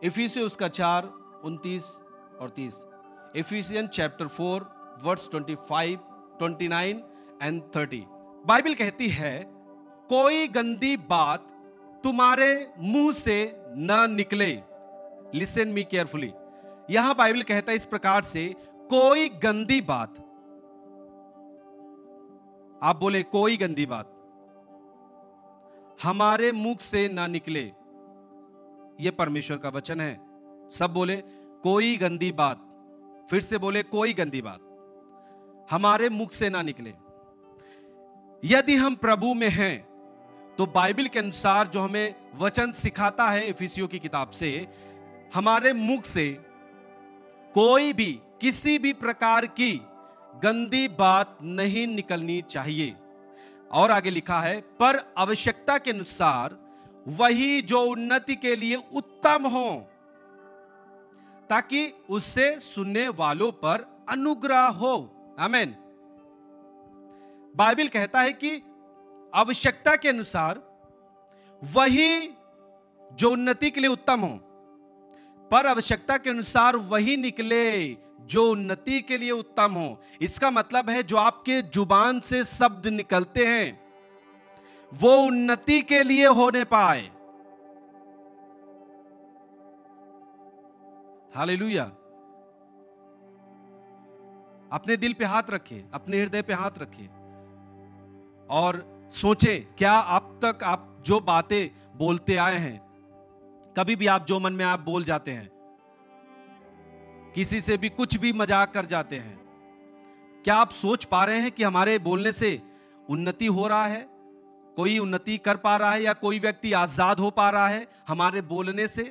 इफिसियों उसका 4, 29 और 30। Ephesians chapter 4 verse 25, 29 and 30। Bible कहती है कोई गंदी बात तुम्हारे मुंह से न निकले। Listen me carefully. यहां बाइबल कहता है इस प्रकार से, कोई गंदी बात, आप बोले कोई गंदी बात हमारे मुख से ना निकले। यह परमेश्वर का वचन है। सब बोले कोई गंदी बात, फिर से बोले कोई गंदी बात हमारे मुख से ना निकले। यदि हम प्रभु में हैं तो बाइबल के अनुसार जो हमें वचन सिखाता है इफिसियों की किताब से, हमारे मुख से कोई भी किसी भी प्रकार की गंदी बात नहीं निकलनी चाहिए। और आगे लिखा है, पर आवश्यकता के अनुसार वही जो उन्नति के लिए उत्तम हो, ताकि उससे सुनने वालों पर अनुग्रह हो। आमीन। बाइबल कहता है कि आवश्यकता के अनुसार वही जो उन्नति के लिए उत्तम हो, पर आवश्यकता के अनुसार वही निकले जो उन्नति के लिए उत्तम हो। इसका मतलब है जो आपके जुबान से शब्द निकलते हैं वो उन्नति के लिए होने पाए। हालेलुया। अपने दिल पे हाथ रखिए, अपने हृदय पे हाथ रखिए और सोचें, क्या आप तक आप जो बातें बोलते आए हैं, कभी भी आप जो मन में आप बोल जाते हैं, किसी से भी कुछ भी मजाक कर जाते हैं, क्या आप सोच पा रहे हैं कि हमारे बोलने से उन्नति हो रहा है, कोई उन्नति कर पा रहा है, या कोई व्यक्ति आजाद हो पा रहा है हमारे बोलने से?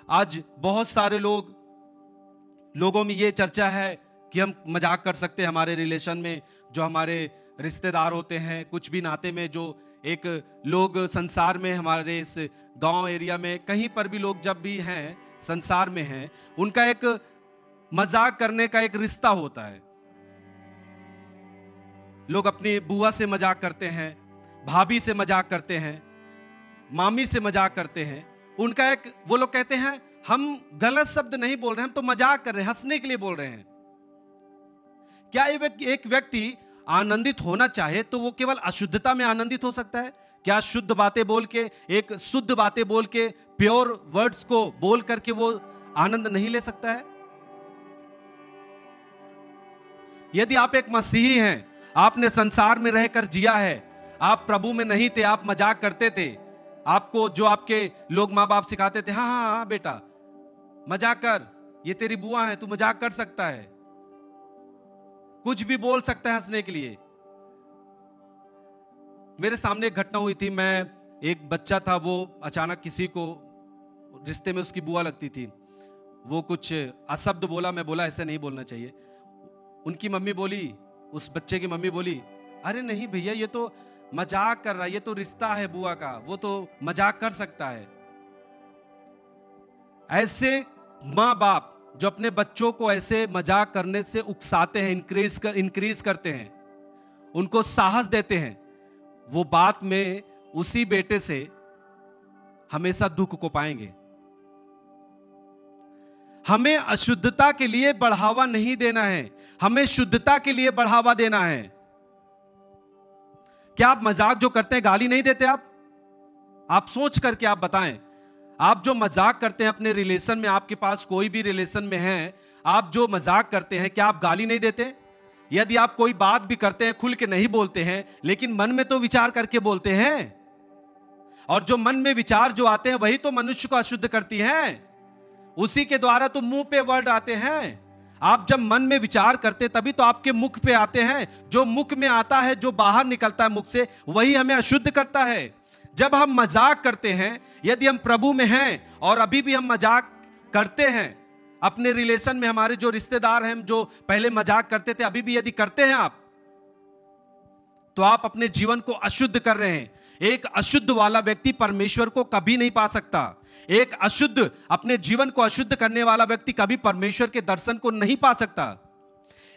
आज बहुत सारे लोगों में ये चर्चा है कि हम मजाक कर सकते हैं हमारे रिलेशन में, जो हमारे रिश्तेदार होते हैं, कुछ भी नाते में, जो एक लोग संसार में, हमारे इस गांव एरिया में, कहीं पर भी लोग जब भी हैं संसार में हैं, उनका एक मजाक करने का एक रिश्ता होता है। लोग अपनी बुआ से मजाक करते हैं, भाभी से मजाक करते हैं, मामी से मजाक करते हैं। उनका एक, वो लोग कहते हैं हम गलत शब्द नहीं बोल रहे हैं, हम तो मजाक कर रहे हैं, हंसने के लिए बोल रहे हैं। क्या एक व्यक्ति आनंदित होना चाहे तो वो केवल अशुद्धता में आनंदित हो सकता है? क्या शुद्ध बातें बोल के, एक शुद्ध बातें बोल के, प्योर वर्ड्स को बोल करके वो आनंद नहीं ले सकता है? यदि आप एक मसीही हैं, आपने संसार में रहकर जिया है, आप प्रभु में नहीं थे, आप मजाक करते थे, आपको जो आपके लोग माँ बाप सिखाते थे, हाँ हाँ हाँ बेटा मजाक कर, ये तेरी बुआ है, तू मजाक कर सकता है, कुछ भी बोल सकता है हंसने के लिए। मेरे सामने एक घटना हुई थी। मैं, एक बच्चा था, वो अचानक किसी को रिश्ते में उसकी बुआ लगती थी, वो कुछ अशब्द बोला। मैं बोला ऐसे नहीं बोलना चाहिए। उनकी मम्मी बोली, उस बच्चे की मम्मी बोली, अरे नहीं भैया ये तो मजाक कर रहा है, ये तो रिश्ता है बुआ का, वो तो मजाक कर सकता है। ऐसे माँ बाप जो अपने बच्चों को ऐसे मजाक करने से उकसाते हैं, इंक्रीज करते हैं, उनको साहस देते हैं, वो बात में उसी बेटे से हमेशा दुख को पाएंगे। हमें अशुद्धता के लिए बढ़ावा नहीं देना है, हमें शुद्धता के लिए बढ़ावा देना है। क्या आप मजाक जो करते हैं, गाली नहीं देते आप सोच करके आप बताएं। आप जो मजाक करते हैं अपने रिलेशन में, आपके पास कोई भी रिलेशन में है, आप जो मजाक करते हैं, क्या आप गाली नहीं देते? यदि आप कोई बात भी करते हैं, खुल के नहीं बोलते हैं, लेकिन मन में तो विचार करके बोलते हैं, और जो मन में विचार जो आते हैं वही तो मनुष्य को अशुद्ध करती हैं। उसी के द्वारा तो मुंह पे वर्ड आते हैं। आप जब मन में विचार करते तभी तो आपके मुख पे आते हैं। जो मुख में आता है, जो बाहर निकलता है मुख से, वही हमें अशुद्ध करता है। जब हम मजाक करते हैं, यदि हम प्रभु में हैं और अभी भी हम मजाक करते हैं अपने रिलेशन में, हमारे जो रिश्तेदार हैं, जो पहले मजाक करते थे, अभी भी यदि करते हैं आप, तो आप अपने जीवन को अशुद्ध कर रहे हैं। एक अशुद्ध वाला व्यक्ति परमेश्वर को कभी नहीं पा सकता। एक अशुद्ध, अपने जीवन को अशुद्ध करने वाला व्यक्ति कभी परमेश्वर के दर्शन को नहीं पा सकता।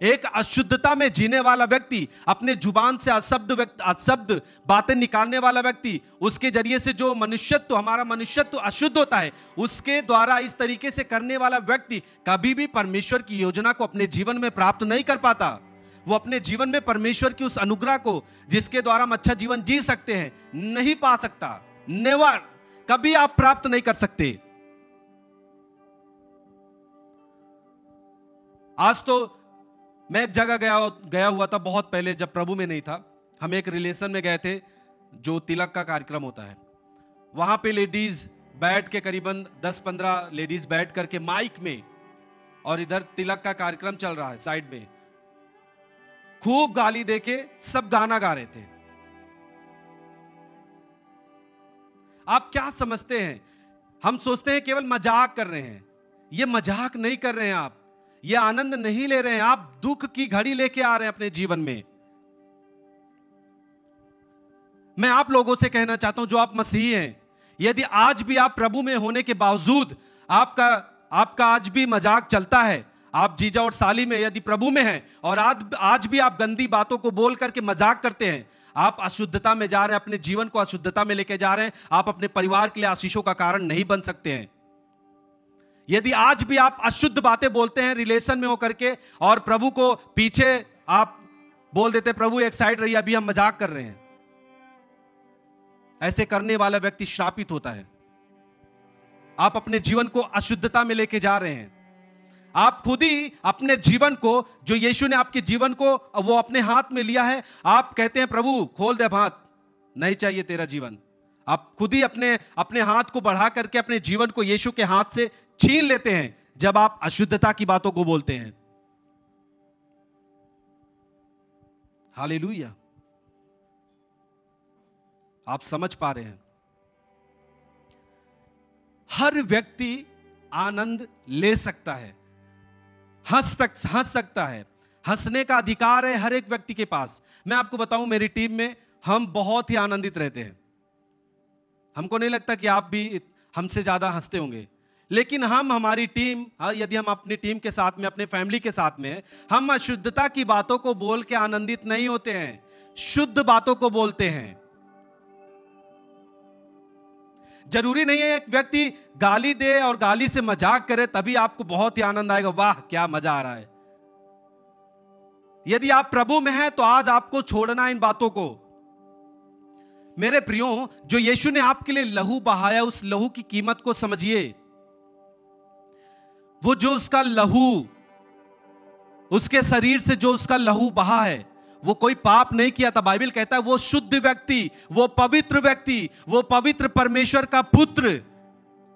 एक अशुद्धता में जीने वाला व्यक्ति, अपने जुबान से अशब्द बातें निकालने वाला व्यक्ति, उसके जरिए से जो मनुष्यत्व, हमारा मनुष्यत्व अशुद्ध होता है, उसके द्वारा इस तरीके से करने वाला व्यक्ति कभी भी परमेश्वर की योजना को अपने जीवन में प्राप्त नहीं कर पाता। वो अपने जीवन में परमेश्वर की उस अनुग्रह को, जिसके द्वारा हम अच्छा जीवन जी सकते हैं, नहीं पा सकता। नेवर, कभी आप प्राप्त नहीं कर सकते। आज तो मैं एक जगह गया हुआ था बहुत पहले, जब प्रभु में नहीं था। हम एक रिलेशन में गए थे जो तिलक का कार्यक्रम होता है। वहां पे लेडीज बैठ के, करीबन 10-15 लेडीज बैठ करके माइक में, और इधर तिलक का कार्यक्रम चल रहा है साइड में, खूब गाली देके सब गाना गा रहे थे। आप क्या समझते हैं? हम सोचते हैं केवल मजाक कर रहे हैं। ये मजाक नहीं कर रहे हैं आप, ये आनंद नहीं ले रहे हैं आप, दुख की घड़ी लेके आ रहे हैं अपने जीवन में। मैं आप लोगों से कहना चाहता हूं जो आप मसीही हैं, यदि आज भी आप प्रभु में होने के बावजूद आपका आज भी मजाक चलता है, आप जीजा और साली में यदि प्रभु में हैं और आज भी आप गंदी बातों को बोल करके मजाक करते हैं, आप अशुद्धता में जा रहे हैं, अपने जीवन को अशुद्धता में लेके जा रहे हैं। आप अपने परिवार के लिए आशीषों का कारण नहीं बन सकते हैं। यदि आज भी आप अशुद्ध बातें बोलते हैं रिलेशन में होकर के, और प्रभु को पीछे आप बोल देते प्रभु एक साइड रहिए, अभी हम मजाक कर रहे हैं, ऐसे करने वाला व्यक्ति श्रापित होता है। आप अपने जीवन को अशुद्धता में लेके जा रहे हैं। आप खुद ही अपने जीवन को, जो यीशु ने आपके जीवन को वो अपने हाथ में लिया है, आप कहते हैं प्रभु खोल दे हाथ, नहीं चाहिए तेरा जीवन। आप खुद ही अपने हाथ को बढ़ा करके अपने जीवन को यीशु के हाथ से छीन लेते हैं जब आप अशुद्धता की बातों को बोलते हैं। हालेलुया। आप समझ पा रहे हैं? हर व्यक्ति आनंद ले सकता है, हंस सकता है, हंसने का अधिकार है हर एक व्यक्ति के पास। मैं आपको बताऊं, मेरी टीम में हम बहुत ही आनंदित रहते हैं। हमको नहीं लगता कि आप भी हमसे ज्यादा हंसते होंगे, लेकिन हमारी टीम, यदि हम अपनी टीम के साथ में, अपने फैमिली के साथ में, हम अशुद्धता की बातों को बोल के आनंदित नहीं होते हैं, शुद्ध बातों को बोलते हैं। जरूरी नहीं है एक व्यक्ति गाली दे और गाली से मजाक करे तभी आपको बहुत ही आनंद आएगा, वाह क्या मजा आ रहा है। यदि आप प्रभु में हैं तो आज आपको छोड़ना इन बातों को। मेरे प्रियो, जो यीशु ने आपके लिए लहू बहाया, उस लहू की कीमत को समझिए। वो जो उसका लहू, उसके शरीर से जो उसका लहू बहा है, वो कोई पाप नहीं किया था। बाइबल कहता है वो शुद्ध व्यक्ति, वो पवित्र व्यक्ति, वो पवित्र परमेश्वर का पुत्र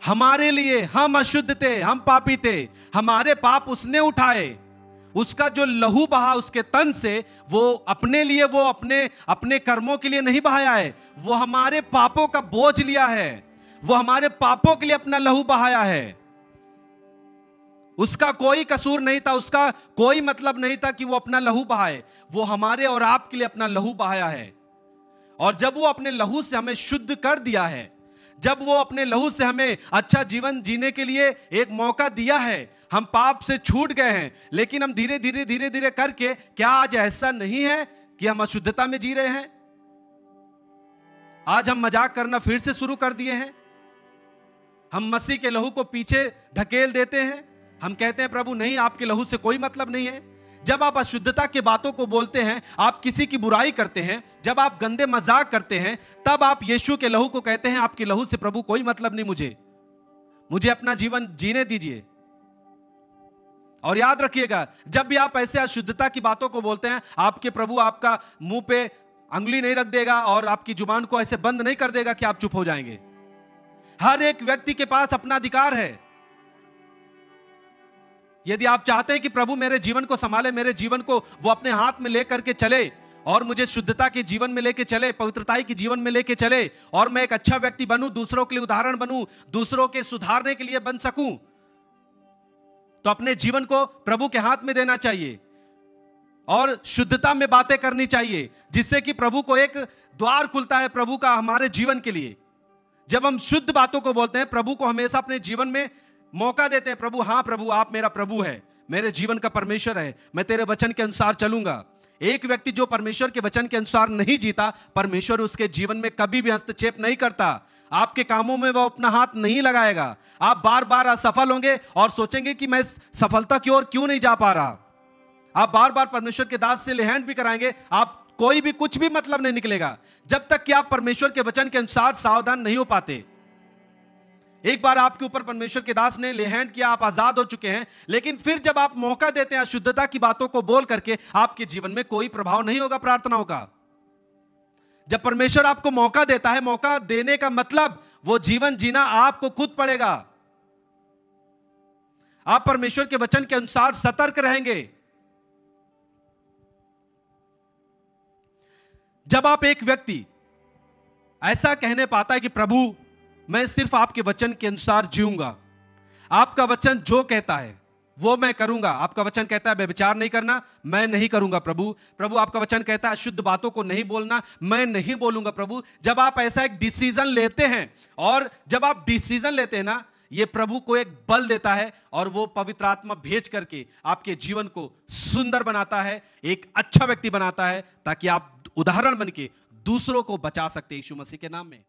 हमारे लिए, हम अशुद्ध थे, हम पापी थे, हमारे पाप उसने उठाए। उसका जो लहू बहा उसके तन से, वो अपने लिए, वो अपने कर्मों के लिए नहीं बहाया है, वो हमारे पापों का बोझ लिया है, वो हमारे पापों के लिए अपना लहू बहाया है। उसका कोई कसूर नहीं था, उसका कोई मतलब नहीं था कि वो अपना लहू बहाए। वो हमारे और आपके लिए अपना लहू बहाया है। और जब वो अपने लहू से हमें शुद्ध कर दिया है, जब वो अपने लहू से हमें अच्छा जीवन जीने के लिए एक मौका दिया है, हम पाप से छूट गए हैं, लेकिन हम धीरे धीरे करके, क्या आज ऐसा नहीं है कि हम अशुद्धता में जी रहे हैं? आज हम मजाक करना फिर से शुरू कर दिए हैं। हम मसीह के लहू को पीछे ढकेल देते हैं। हम कहते हैं प्रभु नहीं, आपके लहू से कोई मतलब नहीं है। जब आप अशुद्धता की बातों को बोलते हैं, आप किसी की बुराई करते हैं, जब आप गंदे मजाक करते हैं, तब आप यीशु के लहू को कहते हैं आपके लहू से प्रभु कोई मतलब नहीं, मुझे अपना जीवन जीने दीजिए। और याद रखिएगा, जब भी आप ऐसे अशुद्धता की बातों को बोलते हैं, आपके प्रभु आपका मुंह पे अंगुली नहीं रख देगा और आपकी जुबान को ऐसे बंद नहीं कर देगा कि आप चुप हो जाएंगे। हर एक व्यक्ति के पास अपना अधिकार है। यदि आप चाहते हैं कि प्रभु मेरे जीवन को संभाले, मेरे जीवन को वो अपने हाथ में लेकर के चले और मुझे शुद्धता के जीवन में लेके चले, पवित्रताई के जीवन में लेके चले, और मैं एक अच्छा व्यक्ति बनूं, दूसरों के लिए उदाहरण बनूं, दूसरों के सुधारने के लिए बन सकूं, तो अपने जीवन को प्रभु के हाथ में देना चाहिए और शुद्धता में बातें करनी चाहिए, जिससे कि प्रभु को एक द्वार खुलता है प्रभु का हमारे जीवन के लिए। जब हम शुद्ध बातों को बोलते हैं, प्रभु को हमेशा अपने जीवन में मौका देते हैं। प्रभु, हाँ प्रभु, आप मेरा प्रभु है, मेरे जीवन का परमेश्वर है, मैं तेरे वचन के अनुसार चलूंगा। एक व्यक्ति जो परमेश्वर के वचन के अनुसार नहीं जीता, परमेश्वर उसके जीवन में कभी भी हस्तक्षेप नहीं करता। आपके कामों में वो अपना हाथ नहीं लगाएगा। आप बार बार असफल होंगे और सोचेंगे कि मैं सफलता की ओर क्यों नहीं जा पा रहा। आप बार बार परमेश्वर के दास से लेहैंड भी कराएंगे, आप कोई भी कुछ भी मतलब नहीं निकलेगा जब तक कि आप परमेश्वर के वचन के अनुसार सावधान नहीं हो पाते। एक बार आपके ऊपर परमेश्वर के दास ने लेहैंड किया, आप आजाद हो चुके हैं, लेकिन फिर जब आप मौका देते हैं अशुद्धता की बातों को बोल करके, आपके जीवन में कोई प्रभाव नहीं होगा प्रार्थनाओं का। जब परमेश्वर आपको मौका देता है, मौका देने का मतलब वो जीवन जीना आपको खुद पड़ेगा। आप परमेश्वर के वचन के अनुसार सतर्क रहेंगे। जब आप एक व्यक्ति ऐसा कहने पाता है कि प्रभु मैं सिर्फ आपके वचन के अनुसार जीऊंगा, आपका वचन जो कहता है वो मैं करूंगा। आपका वचन कहता है व्यभिचार नहीं करना, मैं नहीं करूंगा प्रभु। प्रभु आपका वचन कहता है अशुद्ध बातों को नहीं बोलना, मैं नहीं बोलूंगा प्रभु। जब आप ऐसा एक डिसीजन लेते हैं, और जब आप डिसीजन लेते हैं ना, ये प्रभु को एक बल देता है और वो पवित्र आत्मा भेज करके आपके जीवन को सुंदर बनाता है, एक अच्छा व्यक्ति बनाता है, ताकि आप उदाहरण बन के दूसरों को बचा सकते हैं यीशु मसीह के नाम में।